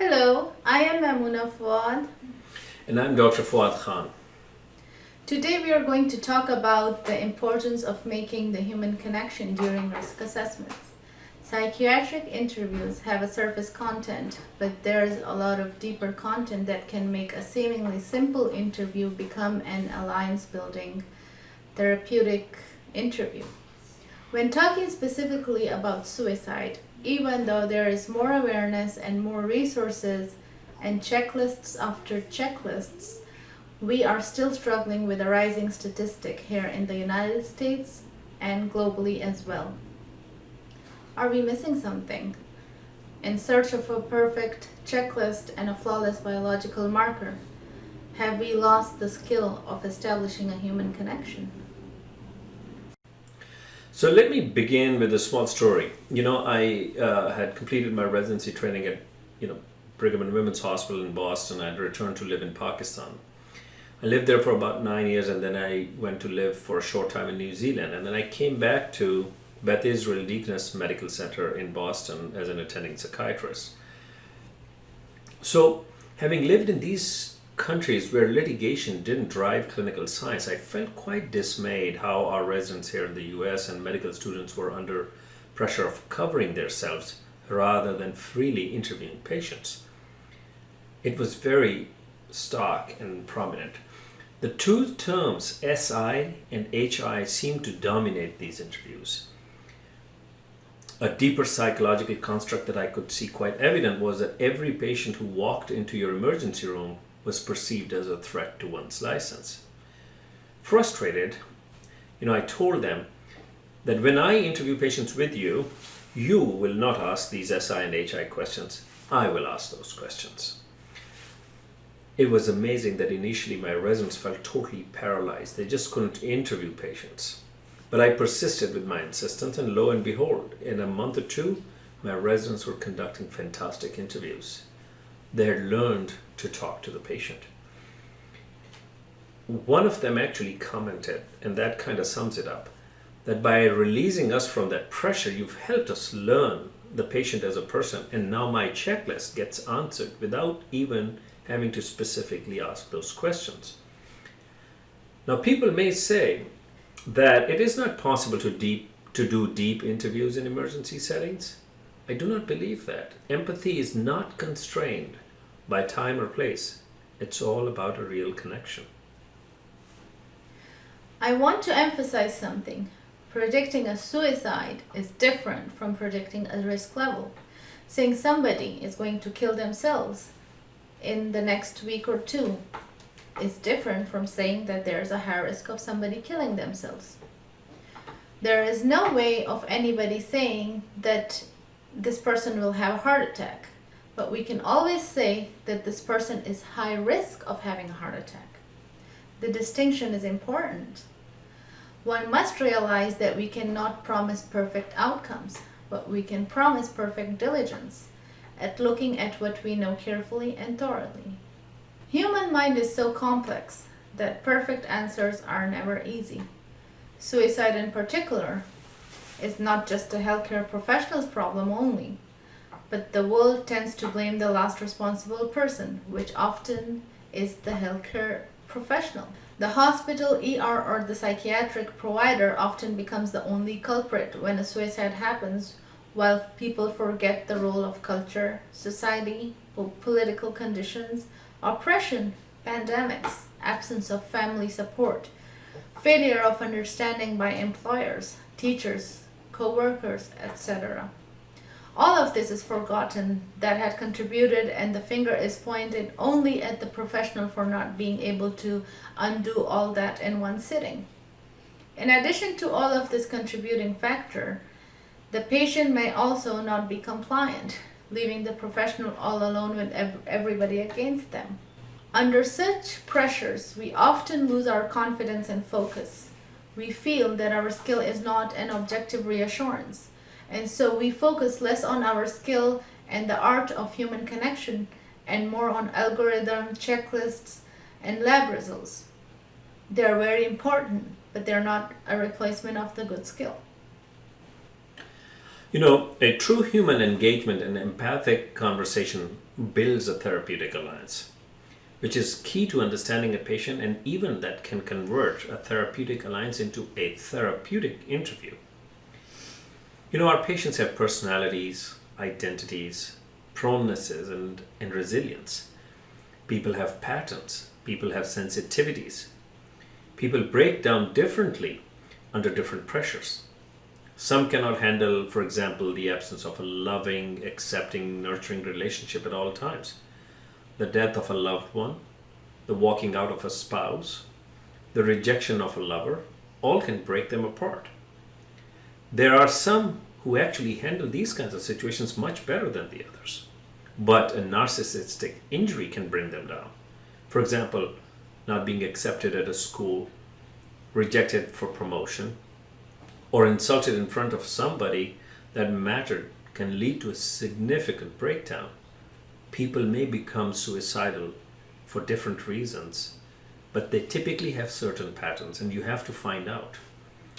Hello, I am Mamuna Fuad. And I'm Dr. Fuad Khan. Today we are going to talk about the importance of making the human connection during risk assessments. Psychiatric interviews have a surface content, but there's a lot of deeper content that can make a seemingly simple interview become an alliance building therapeutic interview. When talking specifically about suicide, even though there is more awareness and more resources and checklists after checklists, we are still struggling with a rising statistic here in the United States and globally as well. Are we missing something? In search of a perfect checklist and a flawless biological marker, have we lost the skill of establishing a human connection? So let me begin with a small story. I had completed my residency training at, Brigham and Women's Hospital in Boston. I had returned to live in Pakistan. I lived there for about 9 years, and then I went to live for a short time in New Zealand. And then I came back to Beth Israel Deaconess Medical Center in Boston as an attending psychiatrist. So, having lived in these countries where litigation didn't drive clinical science, I felt quite dismayed how our residents here in the US and medical students were under pressure of covering themselves rather than freely interviewing patients. It was very stark and prominent. The two terms SI and HI seemed to dominate these interviews. A deeper psychological construct that I could see quite evident was that every patient who walked into your emergency room was perceived as a threat to one's license. Frustrated, I told them that when I interview patients with you, you will not ask these SI and HI questions. I will ask those questions. It was amazing that initially my residents felt totally paralyzed. They just couldn't interview patients. But I persisted with my insistence, and lo and behold, in a month or two, my residents were conducting fantastic interviews. They had learned to talk to the patient. One of them actually commented, and that kind of sums it up, that by releasing us from that pressure, you've helped us learn the patient as a person, and now my checklist gets answered without even having to specifically ask those questions. Now, people may say that it is not possible to do deep interviews in emergency settings. I do not believe that. Empathy is not constrained by time or place. It's all about a real connection. I want to emphasize something. Predicting a suicide is different from predicting a risk level. Saying somebody is going to kill themselves in the next week or two is different from saying that there's a high risk of somebody killing themselves. There is no way of anybody saying that this person will have a heart attack, but we can always say that this person is high risk of having a heart attack. The distinction is important. One must realize that we cannot promise perfect outcomes, but we can promise perfect diligence at looking at what we know carefully and thoroughly. Human mind is so complex that perfect answers are never easy. Suicide in particular is not just a healthcare professional's problem only, but the world tends to blame the last responsible person, which often is the healthcare professional. The hospital, ER, or the psychiatric provider often becomes the only culprit when a suicide happens, while people forget the role of culture, society, political conditions, oppression, pandemics, absence of family support, failure of understanding by employers, teachers, co-workers, etc. All of this is forgotten that had contributed, and the finger is pointed only at the professional for not being able to undo all that in one sitting. In addition to all of this contributing factor, the patient may also not be compliant, leaving the professional all alone with everybody against them. Under such pressures, we often lose our confidence and focus. We feel that our skill is not an objective reassurance, and so we focus less on our skill and the art of human connection and more on algorithm, checklists, and lab results. They are very important, but they're not a replacement of the good skill. A true human engagement and empathic conversation builds a therapeutic alliance, which is key to understanding a patient, and even that can convert a therapeutic alliance into a therapeutic interview. Our patients have personalities, identities, pronenesses, and resilience. People have patterns, people have sensitivities. People break down differently under different pressures. Some cannot handle, for example, the absence of a loving, accepting, nurturing relationship at all times, the death of a loved one, the walking out of a spouse, the rejection of a lover, all can break them apart. There are some who actually handle these kinds of situations much better than the others, but a narcissistic injury can bring them down. For example, not being accepted at a school, rejected for promotion, or insulted in front of somebody that mattered can lead to a significant breakdown. People may become suicidal for different reasons, but they typically have certain patterns, and you have to find out.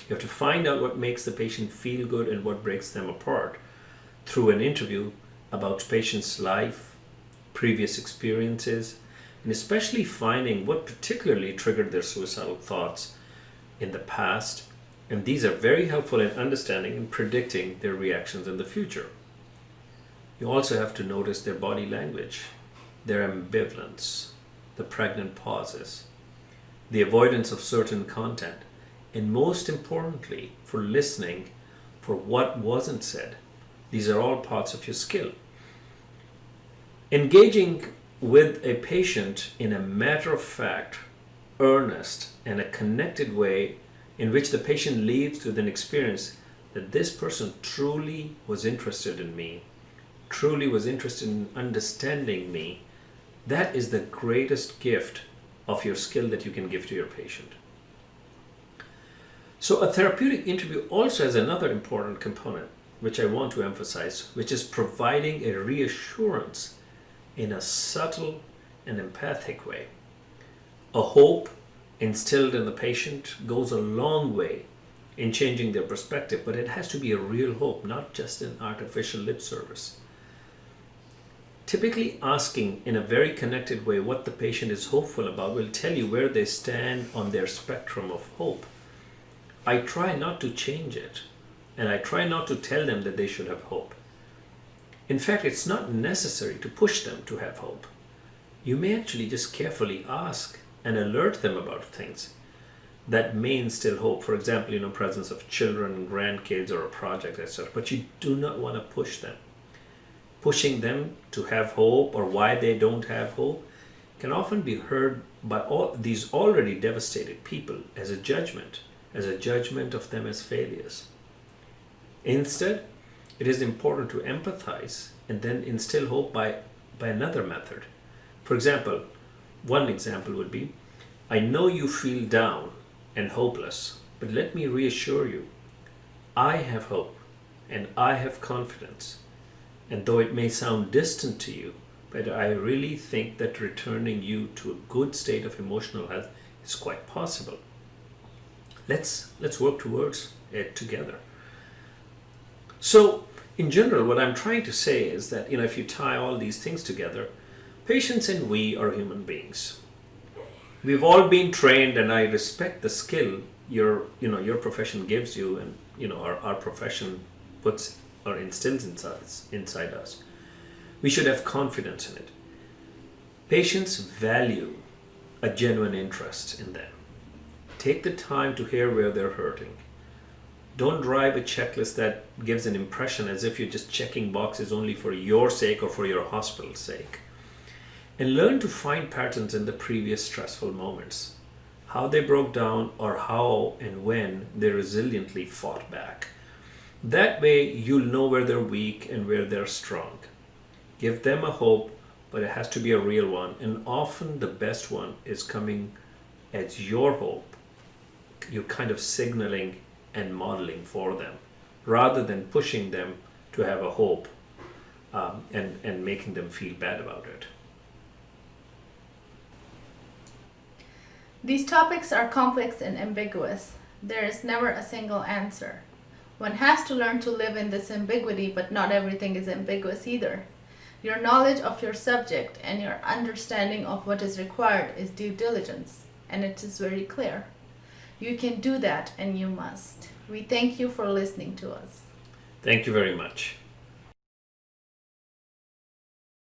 You have to find out what makes the patient feel good and what breaks them apart through an interview about patient's life, previous experiences, and especially finding what particularly triggered their suicidal thoughts in the past. And these are very helpful in understanding and predicting their reactions in the future. You also have to notice their body language, their ambivalence, the pregnant pauses, the avoidance of certain content, and most importantly, for listening for what wasn't said. These are all parts of your skill. Engaging with a patient in a matter-of-fact, earnest, and a connected way in which the patient leaves with an experience that this person truly was interested in me, truly was interested in understanding me, that is the greatest gift of your skill that you can give to your patient. So a therapeutic interview also has another important component, which I want to emphasize, which is providing a reassurance in a subtle and empathic way. A hope instilled in the patient goes a long way in changing their perspective, but it has to be a real hope, not just an artificial lip service. Typically asking in a very connected way what the patient is hopeful about will tell you where they stand on their spectrum of hope. I try not to change it, and I try not to tell them that they should have hope. In fact, it's not necessary to push them to have hope. You may actually just carefully ask and alert them about things that may instill hope. For example, presence of children, grandkids, or a project, etc. But you do not want to push them. Pushing them to have hope or why they don't have hope can often be heard by all these already devastated people as a judgment of them as failures. Instead, it is important to empathize and then instill hope by another method. For example, one example would be, I know you feel down and hopeless, but let me reassure you, I have hope and I have confidence. And though it may sound distant to you, but I really think that returning you to a good state of emotional health is quite possible. Let's work towards it together. So, in general, what I'm trying to say is that, if you tie all these things together, patients and we are human beings. We've all been trained, and I respect the skill your profession gives you, and our profession puts or instills inside us. We should have confidence in it. Patients value a genuine interest in them. Take the time to hear where they're hurting. Don't drive a checklist that gives an impression as if you're just checking boxes only for your sake or for your hospital's sake. And learn to find patterns in the previous stressful moments, how they broke down or how and when they resiliently fought back. That way you'll know where they're weak and where they're strong. Give them a hope, but it has to be a real one, and often the best one is coming as your hope. You're kind of signaling and modeling for them, rather than pushing them to have a hope and making them feel bad about it. These topics are complex and ambiguous. There is never a single answer. One has to learn to live in this ambiguity, but not everything is ambiguous either. Your knowledge of your subject and your understanding of what is required is due diligence, and it is very clear. You can do that, and you must. We thank you for listening to us. Thank you very much.